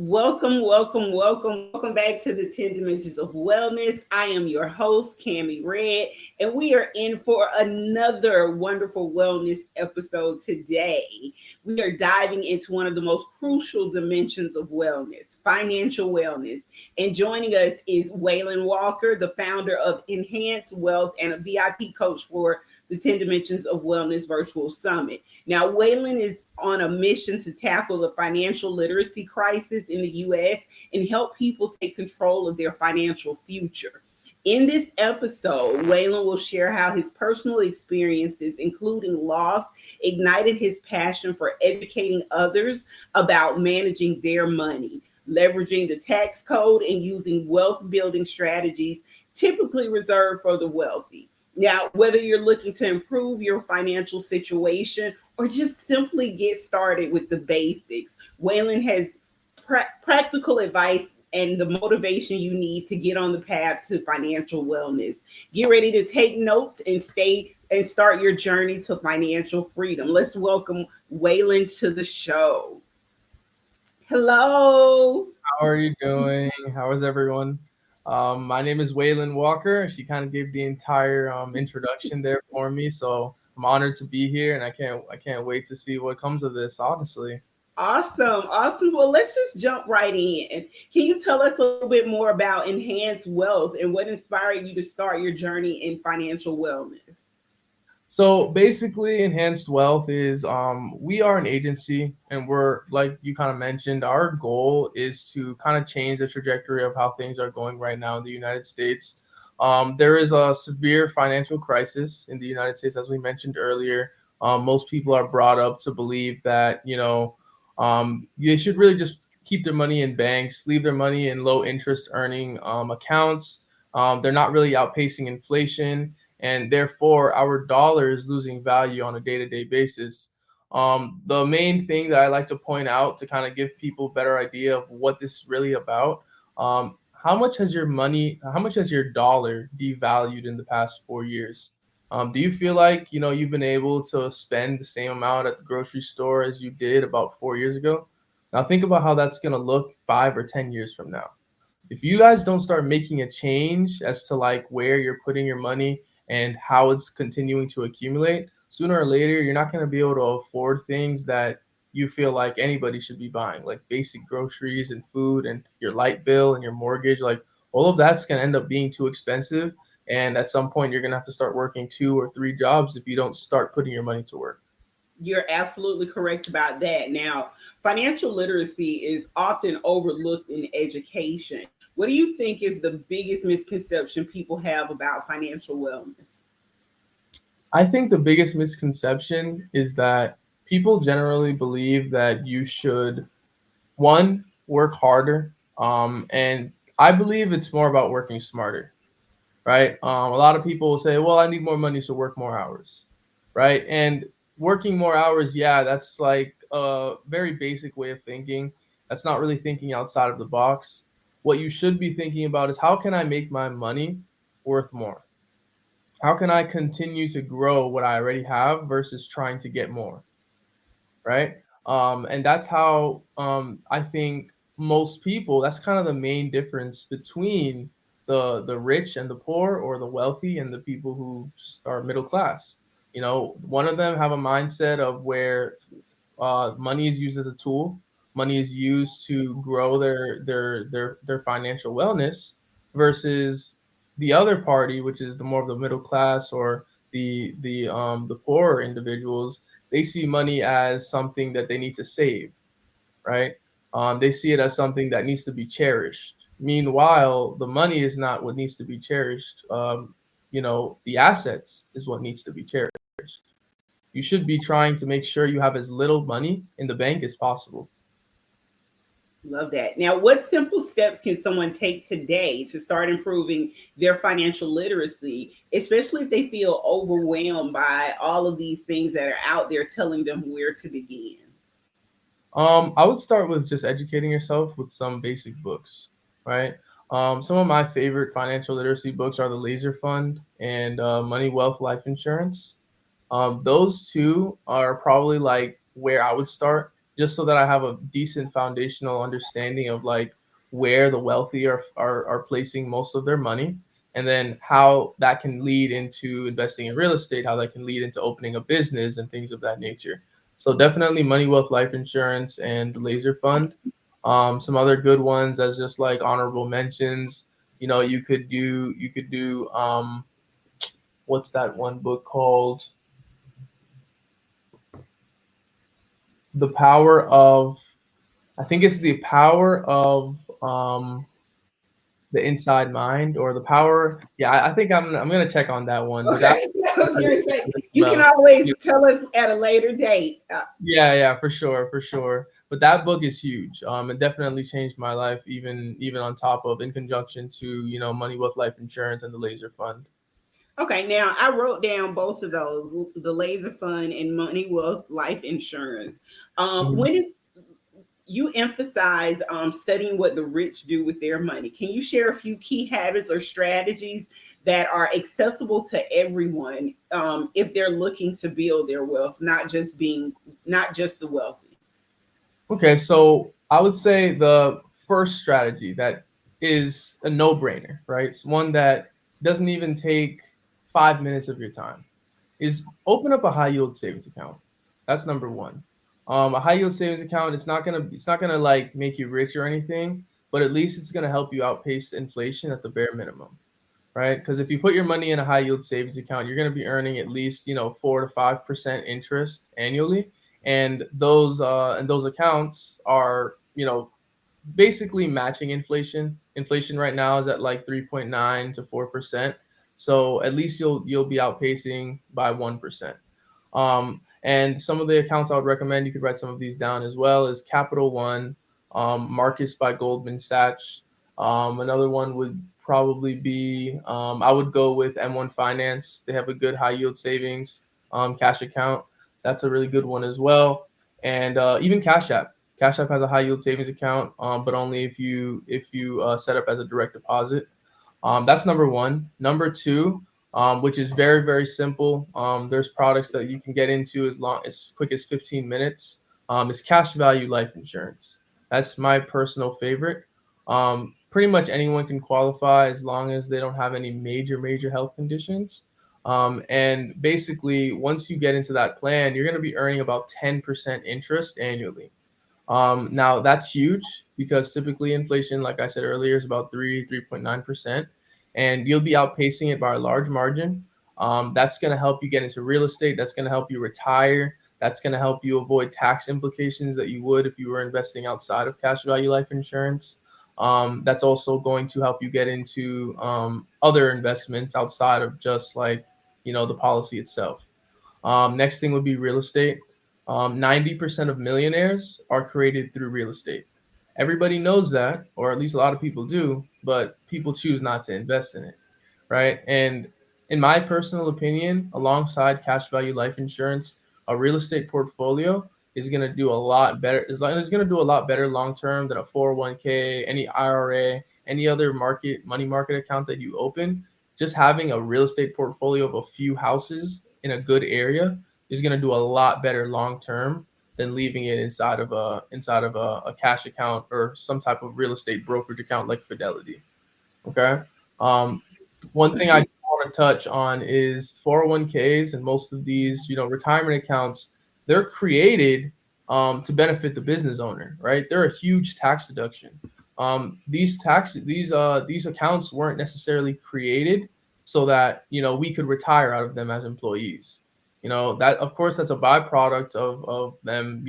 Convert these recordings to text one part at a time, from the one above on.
Welcome back to the 10 Dimensions of Wellness. I am your host, Cammie Red, and we are in for another wonderful wellness episode today. We are diving into one of the most crucial dimensions of wellness, financial wellness. And joining us is Weylan Walker, the founder of Enhanced Wealth and a VIP coach for the 10 Dimensions of Wellness Virtual Summit. Now, Weylan is on a mission to tackle the financial literacy crisis in the US and help people take control of their financial future. In this episode, Weylan will share how his personal experiences, including loss, ignited his passion for educating others about managing their money, leveraging the tax code, and using wealth building strategies typically reserved for the wealthy. Now, whether you're looking to improve your financial situation or just simply get started with the basics, Weylan has practical advice and the motivation you need to get on the path to financial wellness. Get ready to take notes and stay and start your journey to financial freedom. Let's welcome Weylan to the show. Hello. How are you doing? How is everyone? My name is Weylan Walker. She kind of gave the entire introduction there for me, so I'm honored to be here, and I can't wait to see what comes of this. Honestly, Awesome. Well, let's just jump right in. Can you tell us a little bit more about Enhanced Wealth and what inspired you to start your journey in financial wellness? so basically, Enhanced Wealth is we are an agency, and we're like you kind of mentioned. Our goal is to kind of change the trajectory of how things are going right now in the United States. There is a severe financial crisis in the United States, as we mentioned earlier. Most people are brought up to believe that they should really just keep their money in banks, leave their money in low interest earning accounts. They're not really outpacing inflation, and therefore our dollar is losing value on a day-to-day basis. The main thing that I like to point out to kind of give people a better idea of what this is really about, how much has your money, how much has your dollar devalued in the past 4 years? Do you feel like you've been able to spend the same amount at the grocery store as you did about 4 years ago? Now think about how that's gonna look 5 or 10 years from now. If you guys don't start making a change as to like where you're putting your money and how it's continuing to accumulate, sooner or later you're not going to be able to afford things that you feel like anybody should be buying, like basic groceries and food and your light bill and your mortgage. Like all of that's going to end up being too expensive. And at some point, you're going to have to start working 2 or 3 jobs if you don't start putting your money to work. You're absolutely correct about that. Now, financial literacy is often overlooked in education. What do you think is the biggest misconception people have about financial wellness? I think the biggest misconception is that people generally believe that you should, one, work harder. And I believe it's more about working smarter, right? A lot of people will say, well, I need more money, so work more hours, right? And working more hours, yeah, that's like a very basic way of thinking. That's not really thinking outside of the box. What you should be thinking about is how can I make my money worth more? How can I continue to grow what I already have versus trying to get more, right? And that's how I think most people. That's kind of the main difference between the rich and the poor, or the wealthy and the people who are middle class. One of them have a mindset of where money is used as a tool. Money is used to grow their financial wellness, versus the other party, which is the more of the middle class, or the poorer individuals. They see money as something that they need to save, right? They see it as something that needs to be cherished. Meanwhile, the money is not what needs to be cherished. The assets is what needs to be cherished. You should be trying to make sure you have as little money in the bank as possible. Love that. Now, what simple steps can someone take today to start improving their financial literacy, especially if they feel overwhelmed by all of these things that are out there telling them where to begin? I would start with just educating yourself with some basic books, right? Some of my favorite financial literacy books are The Laser Fund and Money, Wealth, Life Insurance. Those two are probably like where I would start. just so that I have a decent foundational understanding of like where the wealthy are placing most of their money, and then how that can lead into investing in real estate, how that can lead into opening a business and things of that nature. So definitely money, wealth, life insurance, and the laser fund. Some other good ones as just like honorable mentions. You could do what's that one book called? The Power of I think it's the power of the inside mind or the power. Yeah, I think I'm gonna check on that one. But that Okay, I was gonna say you can well, always tell us at a later date. yeah, for sure, for sure. But that book is huge. It definitely changed my life, even on top of in conjunction to money, wealth, life insurance, and the laser fund. Okay, now I wrote down both of those, the laser fund and money wealth life insurance. Mhm. When did you emphasize studying what the rich do with their money? Can you share a few key habits or strategies that are accessible to everyone if they're looking to build their wealth, not just the wealthy? Okay, so I would say the first strategy that is a no-brainer, right? It's one that doesn't even take 5 minutes of your time is open up a high yield savings account. That's number one. A high yield savings account, it's not gonna like make you rich or anything, but at least it's gonna help you outpace inflation at the bare minimum, right? Because if you put your money in a high yield savings account, you're going to be earning at least 4 to 5% interest annually, and those accounts are basically matching inflation. Inflation right now is at like 3.9 to 4%. So at least you'll be outpacing by 1%. And some of the accounts I would recommend, you could write some of these down as well, is Capital One, Marcus by Goldman Sachs. Another one would probably be I would go with M1 Finance. They have a good high yield savings cash account. That's a really good one as well. And even Cash App. Cash App has a high yield savings account, but only if you set up as a direct deposit. That's number one. Number two, which is very very simple. There's products that you can get into as quick as 15 minutes. Is cash value life insurance. That's my personal favorite. Pretty much anyone can qualify as long as they don't have any major health conditions. And basically, once you get into that plan, you're going to be earning about 10% interest annually. Now that's huge because typically inflation, like I said earlier, is about 3.9%, and you'll be outpacing it by a large margin. That's going to help you get into real estate. That's going to help you retire. That's going to help you avoid tax implications that you would if you were investing outside of cash value life insurance. That's also going to help you get into other investments outside of just like the policy itself. Next thing would be real estate. 90% of millionaires are created through real estate. Everybody knows that, or at least a lot of people do, but people choose not to invest in it, right? And in my personal opinion, alongside cash value life insurance, a real estate portfolio is going to do a lot better. It's going to do a lot better long term than a 401k, any IRA, any other money market account that you open. Just having a real estate portfolio of a few houses in a good area is going to do a lot better long term than leaving it inside of a cash account or some type of real estate brokerage account like Fidelity. Okay. Um, One thing I want to touch on is 401ks and most of these, retirement accounts, they're created to benefit the business owner, right? They're a huge tax deduction. These accounts weren't necessarily created so that we could retire out of them as employees. That of course that's a byproduct of them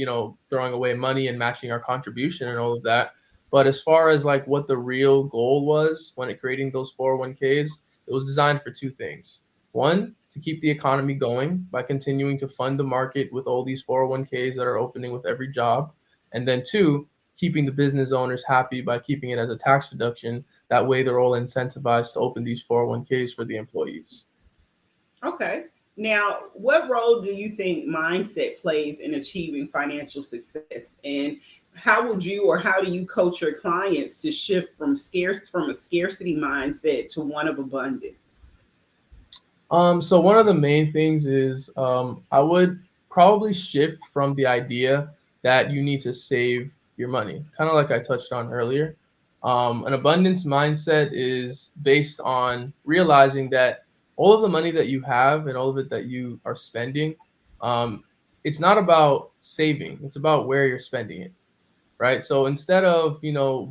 throwing away money and matching our contribution and all of that. But as far as like what the real goal was when it creating those 401ks, it was designed for two things. One, to keep the economy going by continuing to fund the market with all these 401ks that are opening with every job. And then two, keeping the business owners happy by keeping it as a tax deduction. That way they're all incentivized to open these 401ks for the employees. Okay. Now, what role do you think mindset plays in achieving financial success? And how would you or how do you coach your clients to shift from a scarcity mindset to one of abundance? So one of the main things is I would probably shift from the idea that you need to save your money. Kind of like I touched on earlier. An abundance mindset is based on realizing that all of the money that you have and all of it that you are spending, um, it's not about saving, it's about where you're spending it, right? So instead of,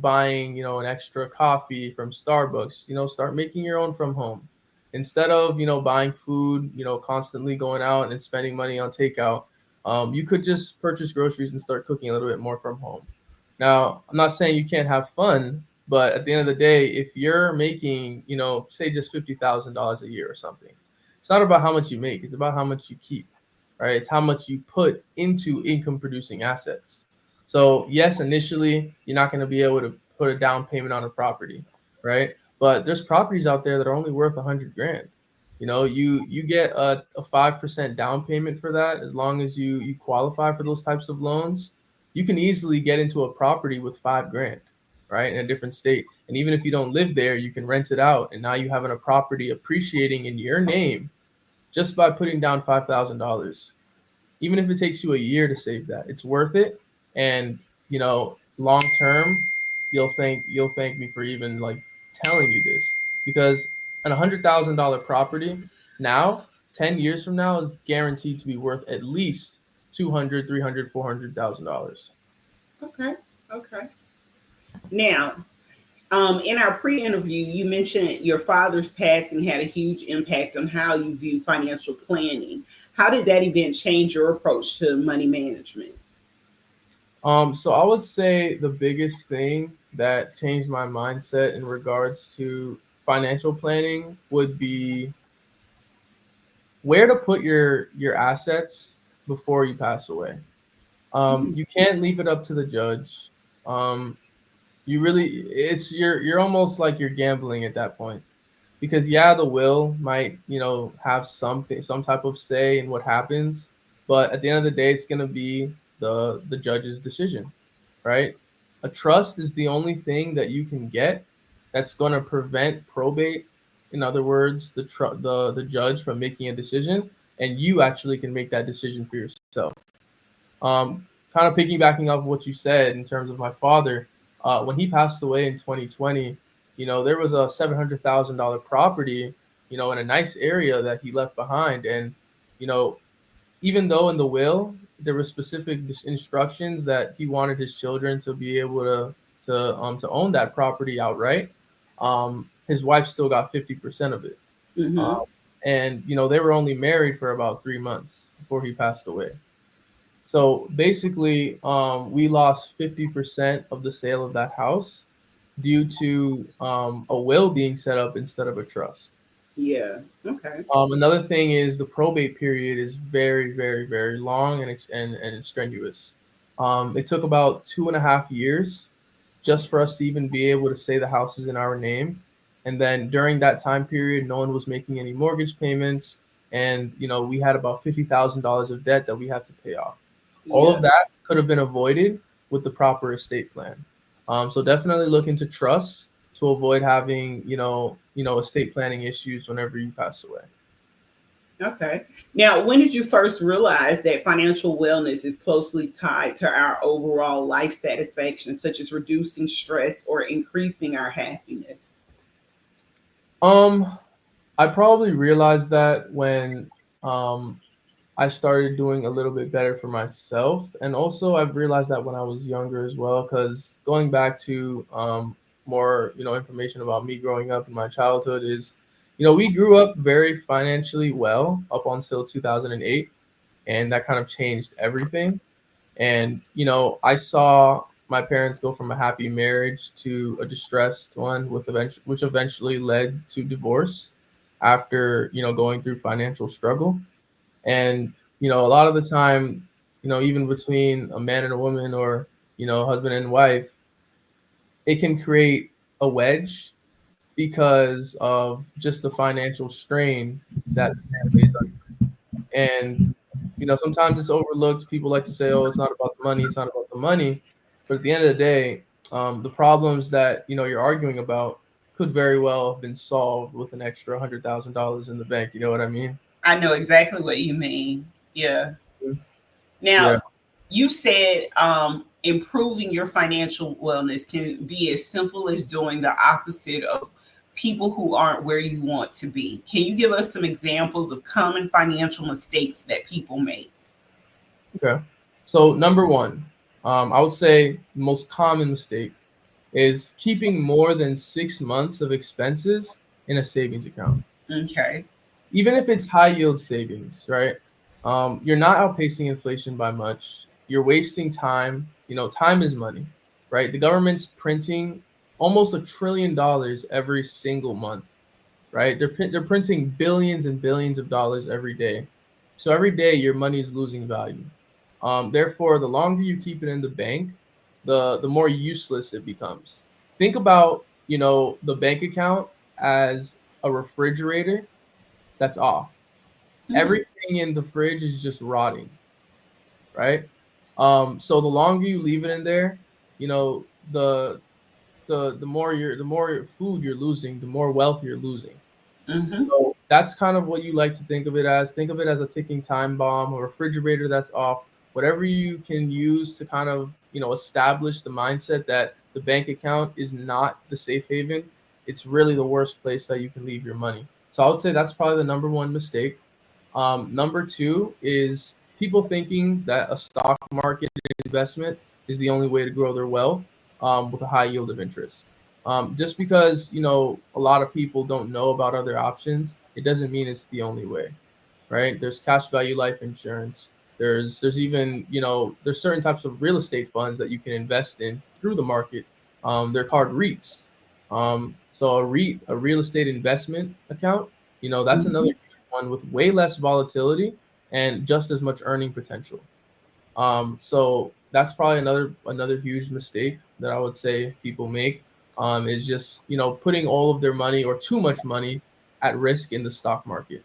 buying, an extra coffee from Starbucks, start making your own from home. Instead of, buying food, constantly going out and spending money on takeout, you could just purchase groceries and start cooking a little bit more from home. Now, I'm not saying you can't have fun, but at the end of the day, if you're making, say just $50,000 a year or something, it's not about how much you make, it's about how much you keep, right? It's how much you put into income producing assets. So yes, initially you're not going to be able to put a down payment on a property, right? But there's properties out there that are only worth 100 grand. You get a 5% down payment for that. As long as you qualify for those types of loans, you can easily get into a property with 5 grand, right, in a different state. And even if you don't live there, you can rent it out, and now you have a property appreciating in your name just by putting down $5,000. Even if it takes you a year to save that, it's worth it. And long term, you'll thank me for even like telling you this, because an $100,000 property now, 10 years from now, is guaranteed to be worth at least 200, 300, $400,000. Okay. Okay. Now, in our pre-interview, you mentioned your father's passing had a huge impact on how you view financial planning. How did that event change your approach to money management? So I would say the biggest thing that changed my mindset in regards to financial planning would be where to put your assets before you pass away. Mhm. You can't leave it up to the judge. Um, you really, you're almost like you're gambling at that point, because yeah, the will might have some type of say in what happens, but at the end of the day, it's gonna be the judge's decision, right? A trust is the only thing that you can get that's gonna prevent probate. In other words, the judge from making a decision, and you actually can make that decision for yourself. Kind of piggybacking off what you said in terms of my father, when he passed away in 2020, there was a $700,000 property, in a nice area that he left behind, and you know, even though in the will there were specific instructions that he wanted his children to be able to own that property outright, his wife still got 50% of it, Mhm. um, and they were only married for about 3 months before he passed away. So basically, we lost 50% of the sale of that house due to a will being set up instead of a trust. Yeah. Okay. Another thing is the probate period is very, very, very long and strenuous. It took about 2.5 years just for us to even be able to say the house is in our name. And then during that time period, no one was making any mortgage payments. And, we had about $50,000 of debt that we had to pay off. All Yeah. of that could have been avoided with the proper estate plan. So definitely look into trusts to avoid having, estate planning issues whenever you pass away. Okay. Now, when did you first realize that financial wellness is closely tied to our overall life satisfaction, such as reducing stress or increasing our happiness? Um, I probably realized that when um I started doing a little bit better for myself, and also I've realized that when I was younger as well. Because going back to more information about me growing up in my childhood is, we grew up very financially well up until 2008, and that kind of changed everything. And I saw my parents go from a happy marriage to a distressed one, which eventually led to divorce after going through financial struggle. And a lot of the time, even between a man and a woman, or husband and wife, it can create a wedge because of just the financial strain that the family is under. And sometimes it's overlooked. People like to say, "Oh, it's not about the money. It's not about the money." But at the end of the day, the problems that you're arguing about could very well have been solved with an extra $100,000 in the bank. You know what I mean? I know exactly what you mean. Yeah. Mhm. Now, Yeah. You said improving your financial wellness can be as simple as doing the opposite of people who aren't where you want to be. Can you give us some examples of common financial mistakes that people make? Okay. So number one, I would say the most common mistake is keeping more than 6 months of expenses in a savings account. Okay. Even if it's high yield savings, right? You're not outpacing inflation by much. You're wasting time. Time is money, right? The government's printing almost $1 trillion every single month, right? They're printing billions and billions of dollars every day. So every day your money is losing value. Therefore, the longer you keep it in the bank, the more useless it becomes. Think about the bank account as a refrigerator that's off. Hmm. Everything in the fridge is just rotting, right? So the longer you leave it in there, you know, the more food you're losing, the more wealth you're losing. Hmm. So that's kind of what you like to think of it as. Think of it as a ticking time bomb, a refrigerator that's off. Whatever you can use to kind of establish the mindset that the bank account is not the safe haven. It's really the worst place that you can leave your money. So I would say that's probably the number one mistake. Number two is people thinking that a stock market investment is the only way to grow their wealth with a high yield of interest. Just because a lot of people don't know about other options, it doesn't mean it's the only way, right? There's cash value life insurance. There's even there's certain types of real estate funds that you can invest in through the market. They're called REITs. So a REIT, a real estate investment account, that's another one with way less volatility and just as much earning potential. So that's probably another huge mistake that I would say people make is just putting all of their money or too much money at risk in the stock market.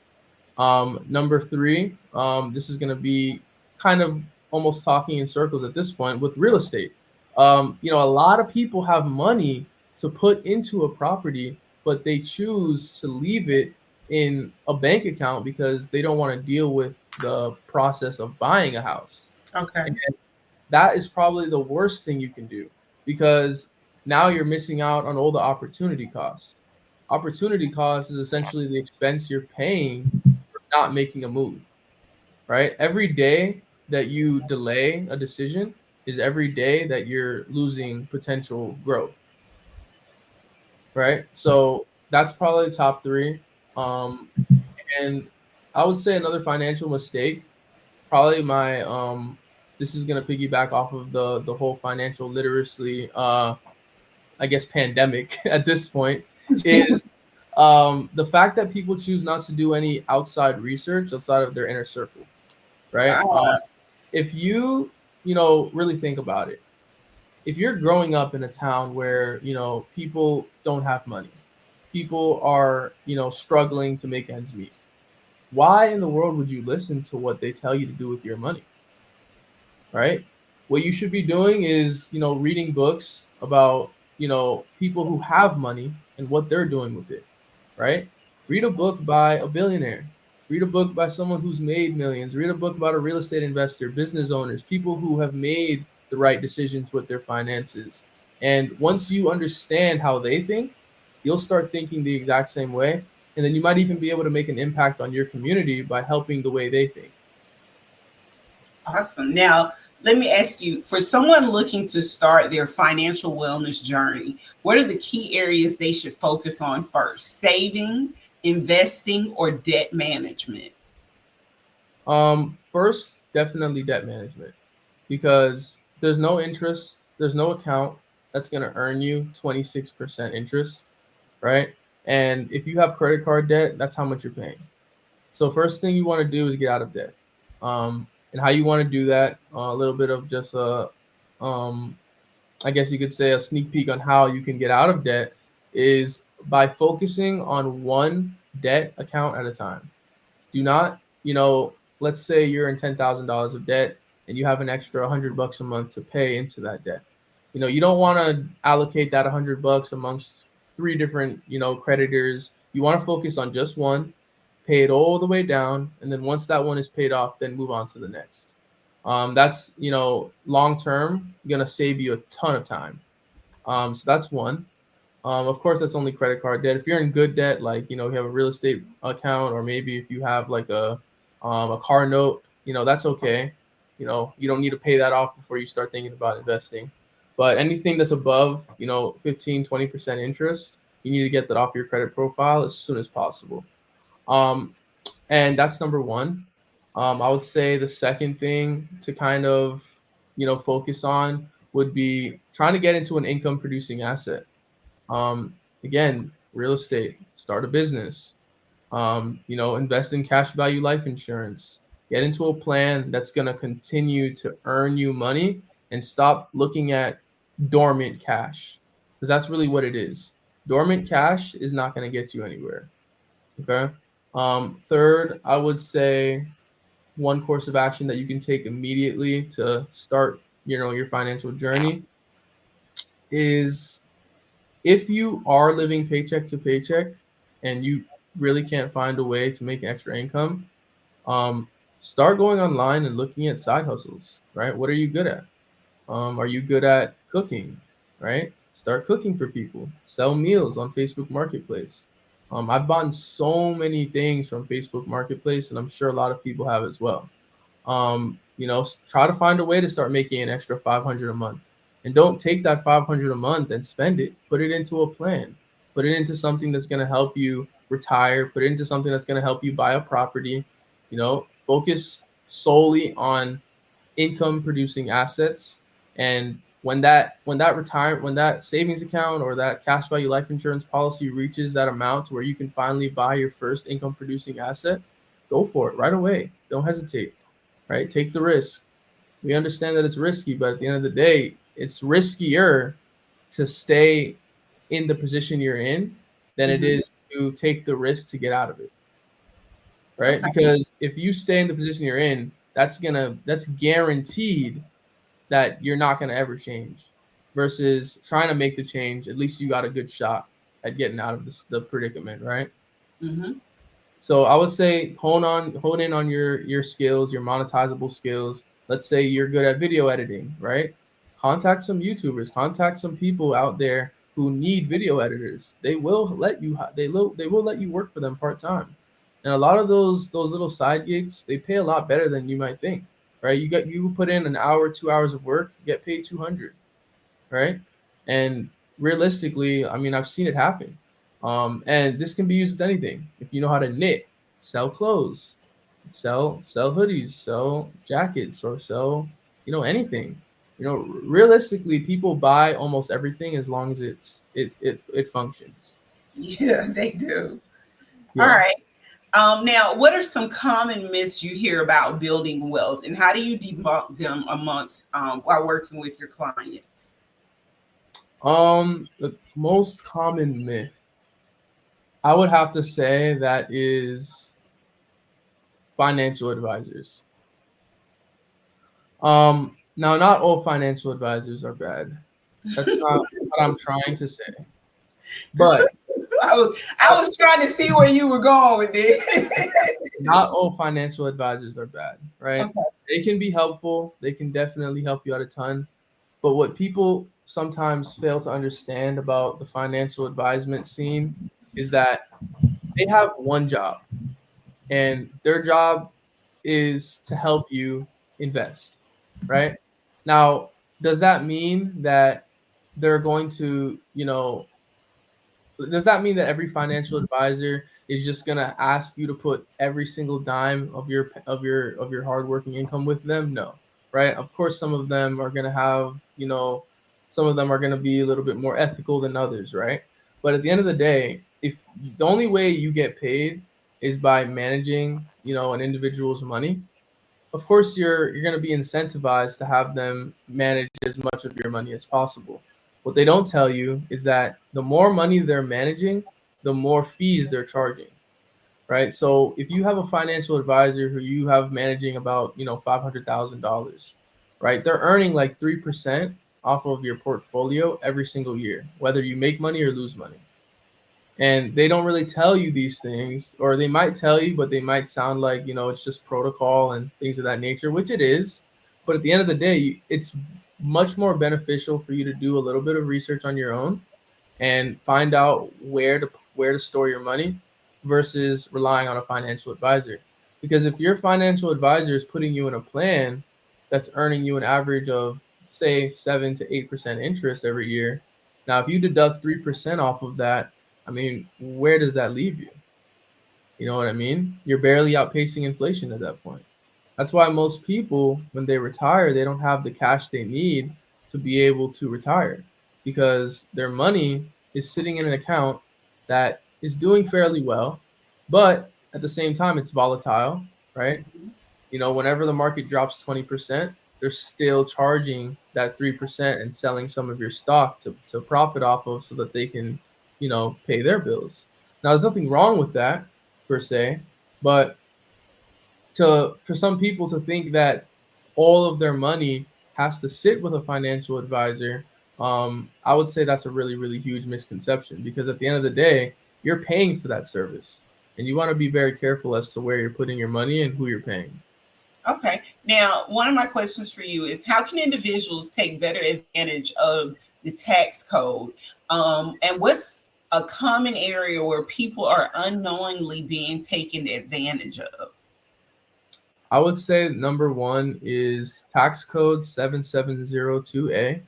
Number three, this is going to be kind of almost talking in circles at this point with real estate. A lot of people have money to put into a property, but they choose to leave it in a bank account because they don't want to deal with the process of buying a house. Okay. And that is probably the worst thing you can do because now you're missing out on all the opportunity costs. Opportunity cost is essentially the expense you're paying for not making a move, right? Every day that you delay a decision is every day that you're losing potential growth, right? So that's probably the top three. Um, and I would say another financial mistake, probably my this is gonna piggyback off of the whole financial literacy I guess pandemic at this point is the fact that people choose not to do any outside research outside of their inner circle, right? Uh, If you really think about it, if you're growing up in a town where people don't have money, people are struggling to make ends meet, why in the world would you listen to what they tell you to do with your money, right? What you should be doing is, reading books about, people who have money and what they're doing with it, right? Read a book by a billionaire. Read a book by someone who's made millions. Read a book about a real estate investor, business owners, people who have made the right decisions with their finances. And once you understand how they think, you'll start thinking the exact same way. And then you might even be able to make an impact on your community by helping the way they think. awesome. Now, let me ask you, for someone looking to start their financial wellness journey, what are the key areas they should focus on first? Saving, investing, or debt management? First, definitely debt management because there's no interest, there's no account that's going to earn you 26% interest, right? And if you have credit card debt, that's how much you're paying. So first thing you want to do is get out of debt. And how you want to do that, a little bit of just um, I guess you could say a sneak peek on how you can get out of debt is by focusing on one debt account at a time. Do not, let's say you're in $10,000 of debt and you have an extra $100 a month to pay into that debt. You don't want to allocate that $100 amongst three different, creditors. You want to focus on just one, pay it all the way down, and then once that one is paid off, then move on to the next. That's, long term gonna save you a ton of time. So that's one. Of course, that's only credit card debt. If you're in good debt, like, you have a real estate account, or maybe if you have like a car note, that's okay. You don't need to pay that off before you start thinking about investing. But anything that's above, 15, 20% interest, you need to get that off your credit profile as soon as possible. Um, and that's number one. I would say the second thing to kind of, focus on would be trying to get into an income producing asset. Again, real estate, start a business, invest in cash value life insurance, get into a plan that's going to continue to earn you money, and stop looking at dormant cash, because that's really what it is. Dormant cash is not going to get you anywhere. Okay. Third, I would say one course of action that you can take immediately to start, your financial journey is, if you are living paycheck to paycheck and you really can't find a way to make extra income, um, start going online and looking at side hustles, right? What are you good at? Are you good at cooking, right? Start cooking for people. Sell meals on Facebook Marketplace. I've bought so many things from Facebook Marketplace, and I'm sure a lot of people have as well. Try to find a way to start making an extra 500 a month, and don't take that 500 a month and spend it. Put it into a plan. Put it into something that's going to help you retire. Put it into something that's going to help you buy a property. Focus solely on income producing assets. And when that savings account or that cash value life insurance policy reaches that amount where you can finally buy your first income producing asset, go for it right away. Don't hesitate. Right? Take the risk. We understand that it's risky, but at the end of the day, it's riskier to stay in the position you're in than it Mm-hmm. is to take the risk to get out of it. Right? Okay. Because if you stay in the position you're in, that's guaranteed that you're not gonna ever change. Versus trying to make the change, at least you got a good shot at getting out of the predicament, right? Mm-hmm. So I would say hone in on your skills, your monetizable skills. Let's say you're good at video editing, right? Contact some YouTubers, contact some people out there who need video editors. They will let you they will let you work for them part time. And a lot of those little side gigs, they pay a lot better than you might think, right? You put in an hour, 2 hours of work, you get paid 200, right? And realistically, I mean, I've seen it happen. And this can be used with anything. If you know how to knit, sell clothes, sell hoodies, sell jackets, or sell, anything. Realistically, people buy almost everything as long as it functions. Yeah, they do. All Yeah. right. Now, what are some common myths you hear about building wealth, and how do you debunk them amongst while working with your clients? The most common myth, I would have to say, that is financial advisors. Now, not all financial advisors are bad. That's not what I'm trying to say. But I was trying to see where you were going with this. not all financial advisors are bad, right? Okay. They can be helpful. They can definitely help you out a ton. But what people sometimes fail to understand about the financial advisement scene is that they have one job, and their job is to help you invest, right? Now, does that mean that they're going to, does that mean that every financial advisor is just going to ask you to put every single dime of your hardworking income with them? No, right? Of course, some of them are going to have, some of them are going to be a little bit more ethical than others, right? But at the end of the day, if the only way you get paid is by managing, an individual's money, of course you're going to be incentivized to have them manage as much of your money as possible. What they don't tell you is that the more money they're managing, the more fees they're charging, right? So if you have a financial advisor who you have managing about, $500,000, right? They're earning like 3% off of your portfolio every single year, whether you make money or lose money. And they don't really tell you these things, or they might tell you, but they might sound like, it's just protocol and things of that nature, which it is. But at the end of the day, it's much more beneficial for you to do a little bit of research on your own and find out where to store your money versus relying on a financial advisor. Because if your financial advisor is putting you in a plan that's earning you an average of say 7 to 8% interest every year, now if you deduct 3% off of that, I mean, where does that leave you? You know what I mean? You're barely outpacing inflation at that point. That's why most people, when they retire, they don't have the cash they need to be able to retire because their money is sitting in an account that is doing fairly well, but at the same time, it's volatile, right? You know, whenever the market drops 20%, they're still charging that 3% and selling some of your stock to profit off of so that they can, pay their bills. Now, there's nothing wrong with that per se, but to for some people to think that all of their money has to sit with a financial advisor, I would say that's a really, really huge misconception because at the end of the day, you're paying for that service. And you want to be very careful as to where you're putting your money and who you're paying. Okay. Now, one of my questions for you is how can individuals take better advantage of the tax code? And what's a common area where people are unknowingly being taken advantage of? I would say number one is tax code 7702A.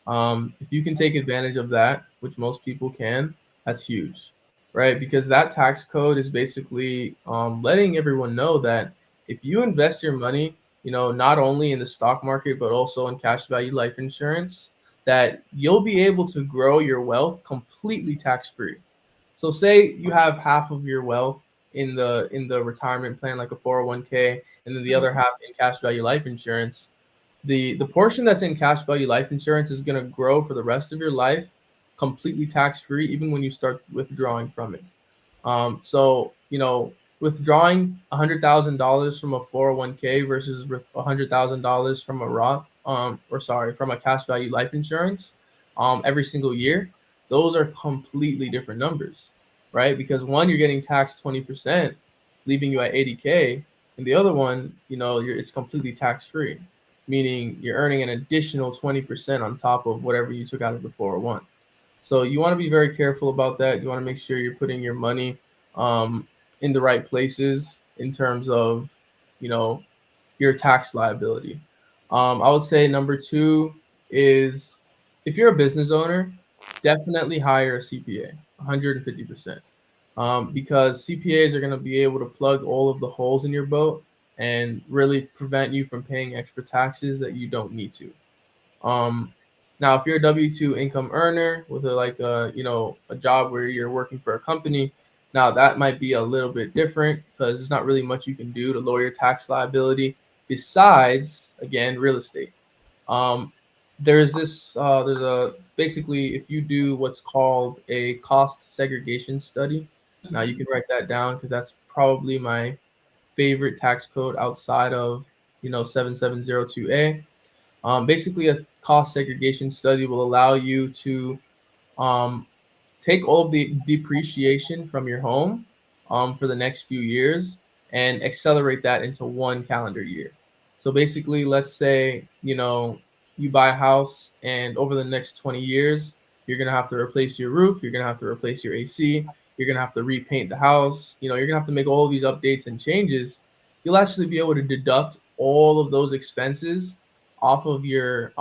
If you can take advantage of that, which most people can, that's huge, right? Because that tax code is basically letting everyone know that if you invest your money, not only in the stock market, but also in cash value life insurance, that you'll be able to grow your wealth completely tax free. So say you have half of your wealth in the retirement plan, like a 401k, and then the other half in cash value life insurance. The portion that's in cash value life insurance is going to grow for the rest of your life completely tax free, even when you start withdrawing from it. So withdrawing $100,000 from a 401k versus $100,000 from a Roth, or sorry, from a cash value life insurance, every single year, those are completely different numbers, right? Because one, you're getting taxed 20%, leaving you at 80K, and the other one, it's completely tax free, meaning you're earning an additional 20% on top of whatever you took out of the 401. So you want to be very careful about that. You want to make sure you're putting your money um, in the right places in terms of, you know, your tax liability. I would say number two is if you're a business owner, definitely hire a CPA, 150%. Because CPAs are going to be able to plug all of the holes in your boat and really prevent you from paying extra taxes that you don't need to. Um, Now, if you're a W-2 income earner with a job where you're working for a company, now that might be a little bit different because there's not really much you can do to lower your tax liability besides, again, real estate. Um, there's a basically if you do what's called a cost segregation study. Now you can write that down because that's probably my favorite tax code outside of 7702A. Basically, a cost segregation study will allow you to um, take all of the depreciation from your home for the next few years and accelerate that into 1 calendar year. So basically, let's say you buy a house, and over the next 20 years, you're gonna have to replace your roof, you're gonna have to replace your AC, you're gonna have to repaint the house. You're gonna have to make all of these updates and changes. You'll actually be able to deduct all of those expenses off of your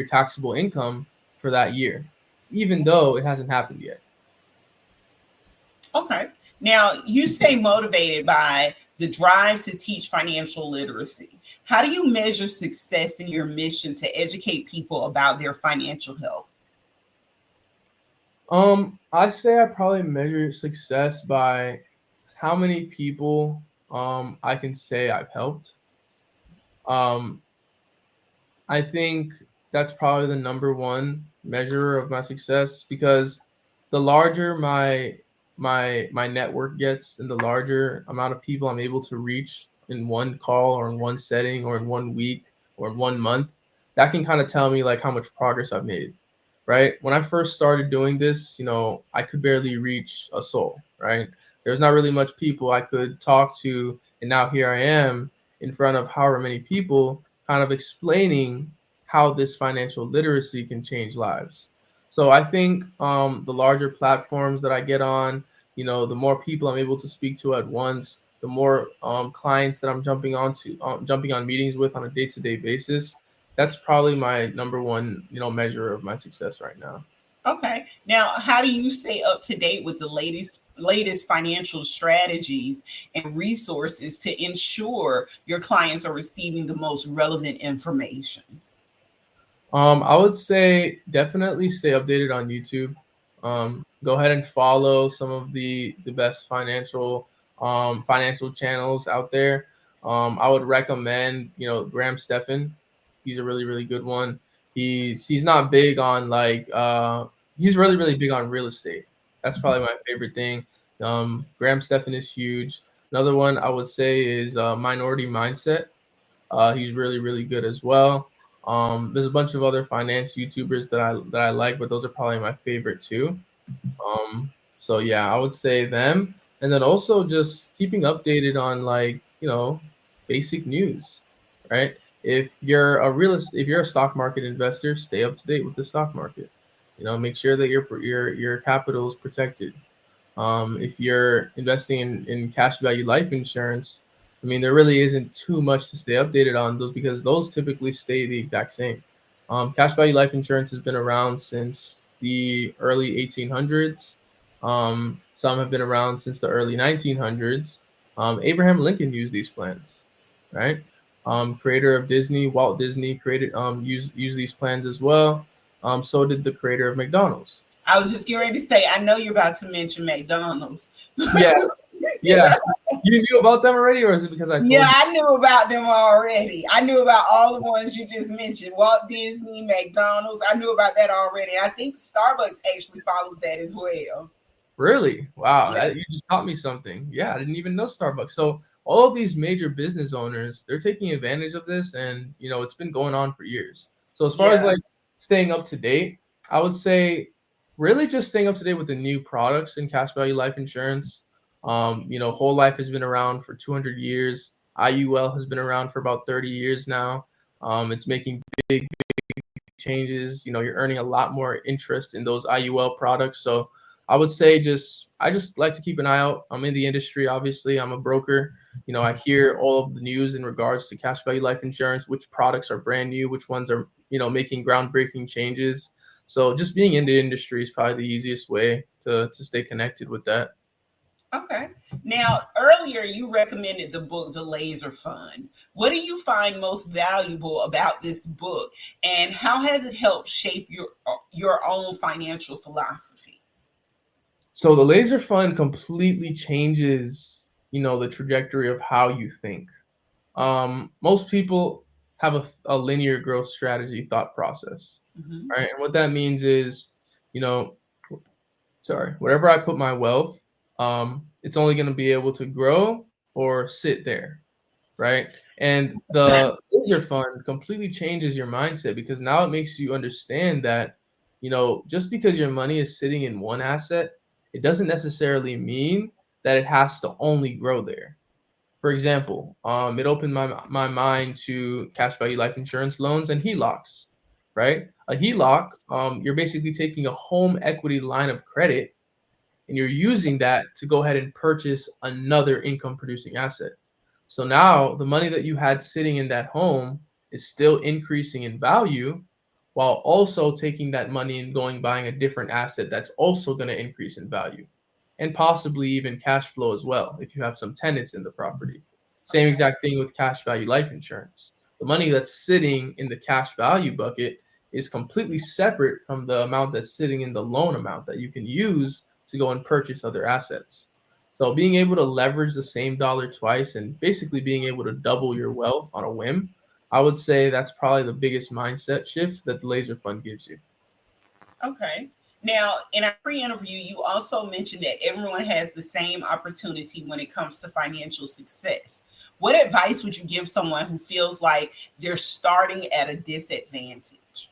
taxable income for that year, even though it hasn't happened yet. Okay. Now, you stay motivated by the drive to teach financial literacy. How do you measure success in your mission to educate people about their financial health? I say I probably measure success by how many people I can say I've helped. Um, I think that's probably the number one measure of my success because the larger my network gets and the larger amount of people I'm able to reach in one call or in one setting or in 1 week or in 1 month, that can kind of tell me like how much progress I've made. Right? When I first started doing this, I could barely reach a soul, right? There's not really much people I could talk to, and now here I am in front of however many people, kind of explaining how this financial literacy can change lives. So I think the larger platforms that I get on, the more people I'm able to speak to at once, the more clients that I'm jumping on meetings with on a day-to-day basis. That's probably my number one, measure of my success right now. Okay. Now, how do you stay up to date with the latest financial strategies and resources to ensure your clients are receiving the most relevant information? I would say definitely stay updated on YouTube. Go ahead and follow some of the best financial channels out there. I would recommend, Graham Stephan. He's a really really good one. He's not big on he's really really big on real estate. That's probably my favorite thing. Graham Stephan is huge. Another one I would say is Minority Mindset. He's really, really good as well. There's a bunch of other finance YouTubers that I like, but those are probably my favorite too. So yeah, I would say them, and then also just keeping updated on basic news, right? If you're a stock market investor, stay up to date with the stock market. Make sure that your capital is protected. If you're investing in cash value life insurance, I mean, there really isn't too much to stay updated on those because those typically stay the exact same. Cash value life insurance has been around since the early 1800s. Some have been around since the early 1900s. Abraham Lincoln used these plans, right? Creator of Disney, Walt Disney created used these plans as well. So did the creator of McDonald's. I was just getting ready to say, I know you're about to mention McDonald's. Yeah, yeah. You knew about them already, or is it because I Yeah, told you? I knew about them already. I knew about all the ones you just mentioned, Walt Disney, McDonald's. I knew about that already. I think Starbucks actually follows that as well. Really? Wow, Yeah. you just taught me something. Yeah, I didn't even know Starbucks. So all of these major business owners, they're taking advantage of this, and it's been going on for years. So as far as Yeah. like staying up to date, I would say really just staying up to date with the new products in cash value life insurance. Whole life has been around for 200 years. IUL has been around for about 30 years now. It's making big changes. You're earning a lot more interest in those IUL products. So I would say I just like to keep an eye out. I'm in the industry, obviously. I'm a broker. I hear all of the news in regards to cash value life insurance, which products are brand new, which ones are, making groundbreaking changes. So just being in the industry is probably the easiest way to stay connected with that. Okay. Now, earlier you recommended the book, The Laser Fund. What do you find most valuable about this book, and how has it helped shape your own financial philosophy? So the laser fund completely changes, the trajectory of how you think. Most people have a linear growth strategy thought process, Hmm. right? And what that means is, you know, wherever I put my wealth, it's only going to be able to grow or sit there, right? And the laser fund completely changes your mindset because now it makes you understand that, just because your money is sitting in one asset, it doesn't necessarily mean that it has to only grow there. For example, it opened my mind to cash value life insurance loans and HELOCs, right? A HELOC, you're basically taking a home equity line of credit and you're using that to go ahead and purchase another income producing asset. So now the money that you had sitting in that home is still increasing in value while also taking that money and going buying a different asset that's also going to increase in value and possibly even cash flow as well if you have some tenants in the property. Same Okay. exact thing with cash value life insurance. The money that's sitting in the cash value bucket is completely separate from the amount that's sitting in the loan amount that you can use to go and purchase other assets. So being able to leverage the same dollar twice and basically being able to double your wealth on a whim, I would say that's probably the biggest mindset shift that the laser fund gives you. Okay. Now, in our pre interview, you also mentioned that everyone has the same opportunity when it comes to financial success. What advice would you give someone who feels like they're starting at a disadvantage?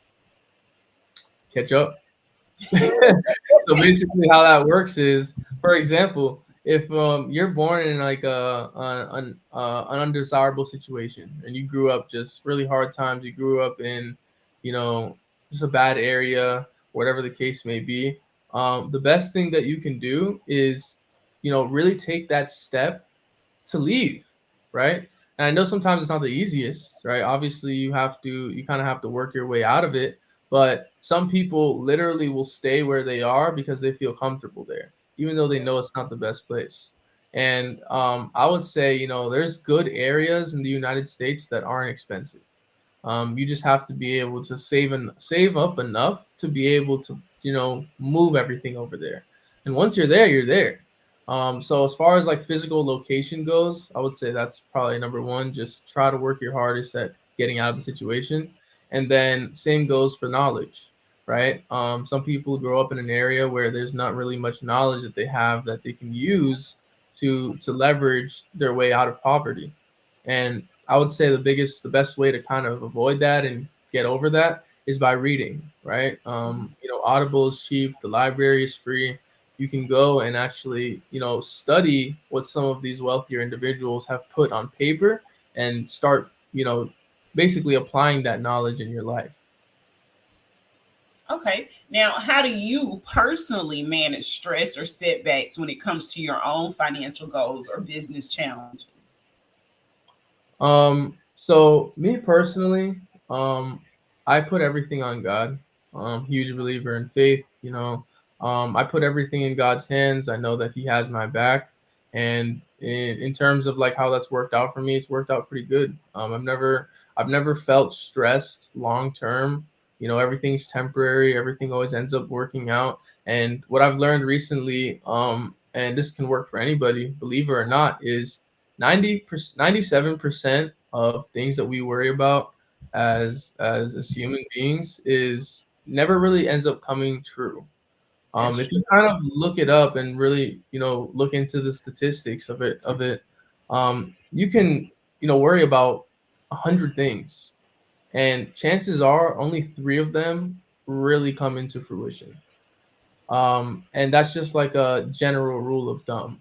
Catch up. So basically how that works is, for example, if you're born in like an undesirable situation and you grew up just really hard times, you grew up in, you know, just a bad area, whatever the case may be, the best thing that you can do is, really take that step to leave, right? And I know sometimes it's not the easiest, right? Obviously, you kind of have to work your way out of it. But some people literally will stay where they are because they feel comfortable there, even though they know it's not the best place. And I would say, there's good areas in the United States that aren't expensive. You just have to be able to save up enough to be able to, move everything over there. And once you're there, you're there. So as far as like physical location goes, I would say that's probably number one. Just try to work your hardest at getting out of the situation. And then same goes for knowledge, right? Some people grow up in an area where there's not really much knowledge that they have that they can use to leverage their way out of poverty. And I would say the best way to kind of avoid that and get over that is by reading, right? Audible is cheap, the library is free. You can go and actually, study what some of these wealthier individuals have put on paper and start, basically applying that knowledge in your life. Okay. Now, how do you personally manage stress or setbacks when it comes to your own financial goals or business challenges? So me personally, I put everything on God. Huge believer in faith, I put everything in God's hands. I know that He has my back. And in terms of like how that's worked out for me, it's worked out pretty good. I've never felt stressed long term. Everything's temporary, everything always ends up working out. And what I've learned recently, and this can work for anybody, believer or not, is 97% of things that we worry about as human beings is never really ends up coming true. That's If true. you kind of look it up and really, look into the statistics of it, you can, worry about 100 things, and chances are only three of them really come into fruition. And that's just like a general rule of thumb.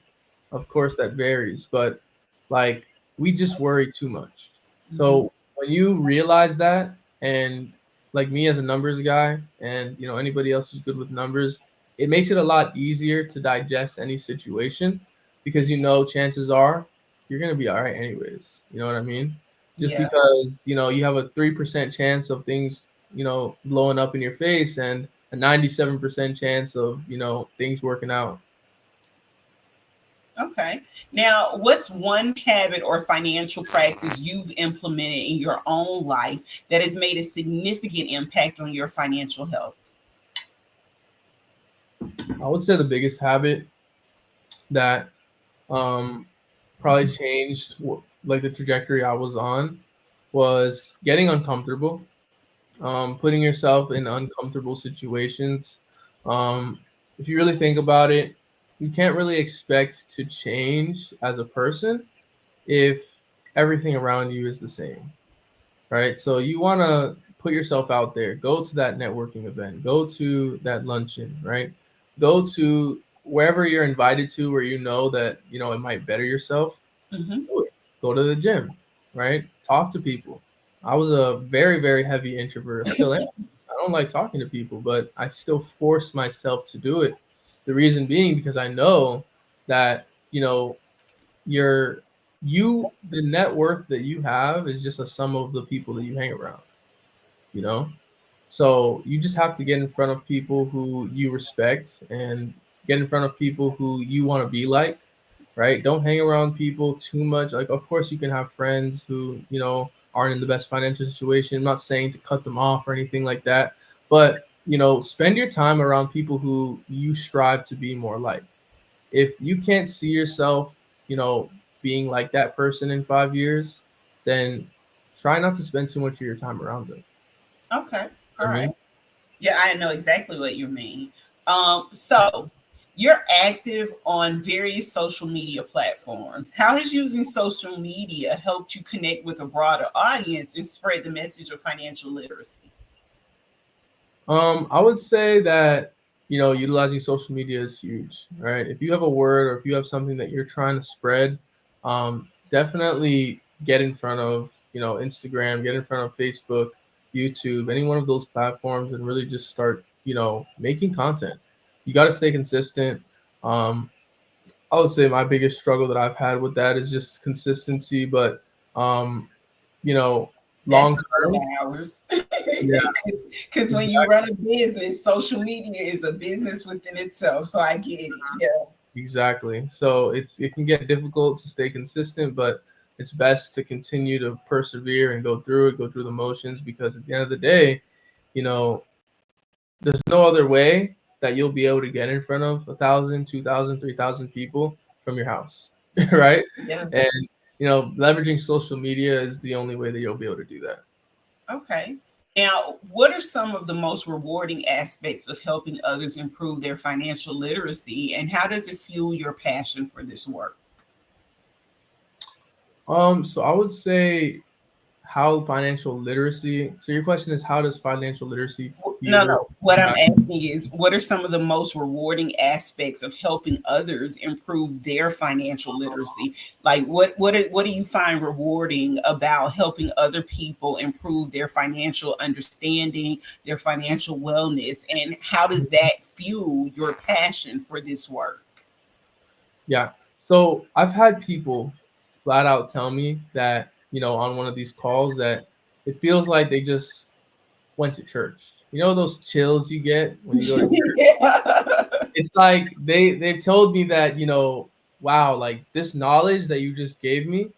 Of course, that varies, but like we just worry too much. Hmm. So when you realize that, and like me as a numbers guy, and anybody else who's good with numbers, it makes it a lot easier to digest any situation because chances are you're gonna be all right anyways. You know what I mean? Just Yeah. because you have a 3% chance of things blowing up in your face and a 97% chance of things working out. Okay. Now, what's one habit or financial practice you've implemented in your own life that has made a significant impact on your financial health? I would say the biggest habit that um, probably changed like the trajectory I was on was getting uncomfortable, putting yourself in uncomfortable situations. Um, if you really think about it, you can't really expect to change as a person if everything around you is the same, right? So you want to put yourself out there, go to that networking event, go to that luncheon, right? Go to wherever you're invited to where that, it might better yourself. Hmm. Do it. Go to the gym, right? Talk to people. I was a very, very heavy introvert. I still am. I don't like talking to people, but I still force myself to do it. The reason being because I know that, your the net worth that you have is just a sum of the people that you hang around, you know? So you just have to get in front of people who you respect and get in front of people who you want to be like, right? Don't hang around people too much. Like, of course, you can have friends who, aren't in the best financial situation. I'm not saying to cut them off or anything like that, but, spend your time around people who you strive to be more like. If you can't see yourself, being like that person in 5 years, then try not to spend too much of your time around them. Okay. All I right. mean, Yeah, I know exactly what you mean. So you're active on various social media platforms. How has using social media helped you connect with a broader audience and spread the message of financial literacy? I would say that. utilizing social media is huge, right? If you have a word or if you have something that you're trying to spread, definitely get in front of, Instagram, get in front of Facebook, YouTube, any one of those platforms, and really just start, making content. You got to stay consistent. Um, I would say my biggest struggle that I've had with that is just consistency, but um, you know, That's long a lot of term, hours. yeah, Because when you run a business, social media is a business within itself. So I get it. Yeah. exactly. So it can get difficult to stay consistent, but it's best to continue to persevere and go through the motions, because at the end of the day, you know, there's no other way that you'll be able to get in front of 1,000, 2,000, 3,000 people from your house, right? Yeah. And leveraging social media is the only way that you'll be able to do that. Okay. Now, what are some of the most rewarding aspects of helping others improve their financial literacy, and how does it fuel your passion for this work? So I would say how financial literacy. So your question is, how does financial literacy No, fuel? no. What I'm asking is, what are some of the most rewarding aspects of helping others improve their financial literacy? Like, what do you find rewarding about helping other people improve their financial understanding, their financial wellness, and how does that fuel your passion for this work? Yeah. So I've had people flat out tell me that, on one of these calls, that it feels like they just went to church. You know those chills you get when you go to church? Yeah. It's like they've told me that, wow, like this knowledge that you just gave me,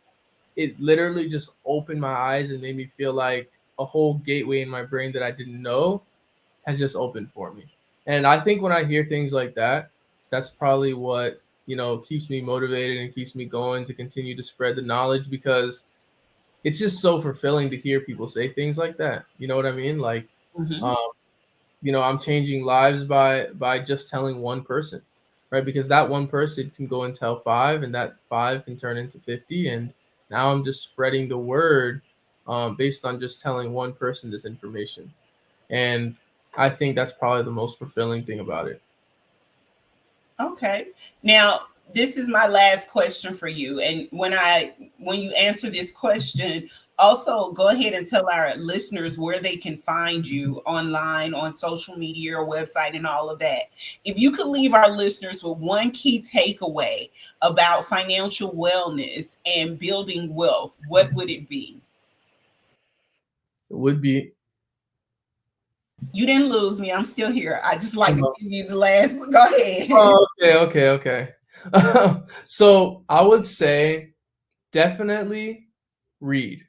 it literally just opened my eyes and made me feel like a whole gateway in my brain that I didn't know has just opened for me. And I think when I hear things like that, that's probably what, keeps me motivated and keeps me going to continue to spread the knowledge, because it's just so fulfilling to hear people say things like that. You know what I mean? Like, Mhm. um, I'm changing lives by just telling one person, right? Because that one person can go and tell five, and that five can turn into 50, and now I'm just spreading the word, based on just telling one person this information. And I think that's probably the most fulfilling thing about it. Okay. Now, this is my last question for you. And when you answer this question, also go ahead and tell our listeners where they can find you online, on social media or website and all of that. If you could leave our listeners with one key takeaway about financial wellness and building wealth, what would it be? It would be. You didn't lose me. I'm still here. I just like to give you the last. Go ahead. Oh, okay. So I would say definitely read.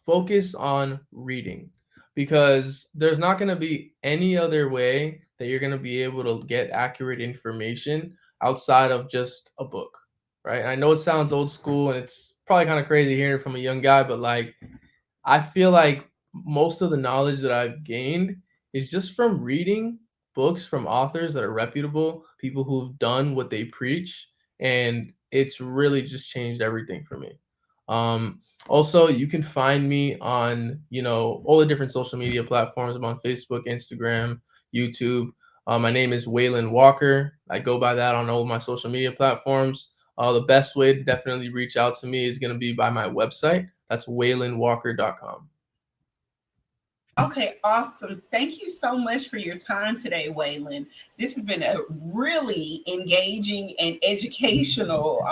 Focus on reading, because there's not going to be any other way that you're going to be able to get accurate information outside of just a book, right? I know it sounds old school and it's probably kind of crazy hearing it from a young guy, but like I feel like most of the knowledge that I've gained is just from reading books from authors that are reputable, people who've done what they preach, and it's really just changed everything for me. Also, you can find me on, all the different social media platforms. I'm on Facebook, Instagram, YouTube. My name is Weylan Walker. I go by that on all of my social media platforms. The best way to definitely reach out to me is going to be by my website. That's weylandwalker.com. Okay, awesome. Thank you so much for your time today, Weylan. This has been a really engaging and educational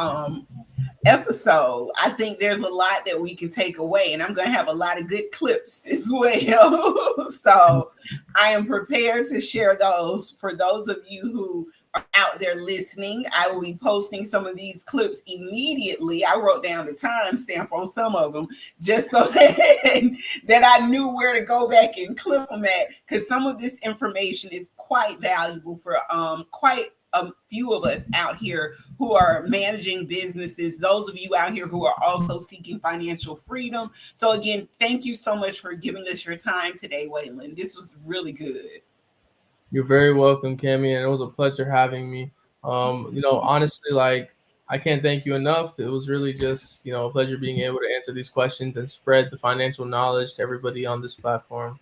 episode. I think there's a lot that we can take away, and I'm going to have a lot of good clips as well. So I am prepared to share those for those of you who are out there listening. I will be posting some of these clips immediately. I wrote down the timestamp on some of them just so that I knew where to go back and clip them at, because some of this information is quite valuable for quite a few of us out here who are managing businesses, those of you out here who are also seeking financial freedom. So again, thank you so much for giving us your time today, Weylan. This was really good. You're very welcome, Cami, and it was a pleasure having me. Honestly, like I can't thank you enough. It was really just, a pleasure being able to answer these questions and spread the financial knowledge to everybody on this platform.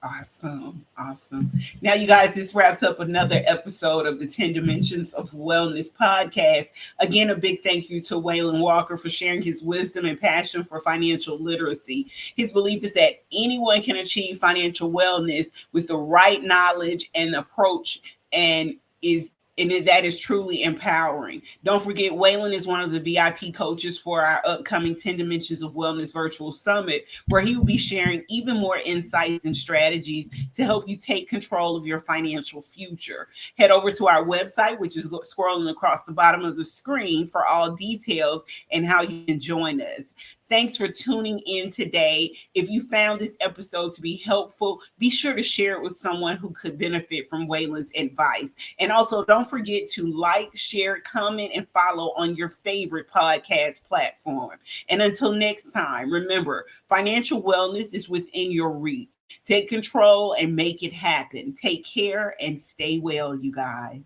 Awesome. Awesome. Now, you guys, this wraps up another episode of the 10 Dimensions of Wellness podcast. Again, a big thank you to Weylan Walker for sharing his wisdom and passion for financial literacy. His belief is that anyone can achieve financial wellness with the right knowledge and approach, that is truly empowering. Don't forget, Weylan is one of the VIP coaches for our upcoming 10 Dimensions of Wellness virtual summit, where he will be sharing even more insights and strategies to help you take control of your financial future. Head over to our website, which is scrolling across the bottom of the screen, for all details and how you can join us. Thanks for tuning in today. If you found this episode to be helpful, be sure to share it with someone who could benefit from Weylan's advice. And also, don't forget to like, share, comment, and follow on your favorite podcast platform. And until next time, remember, financial wellness is within your reach. Take control and make it happen. Take care and stay well, you guys.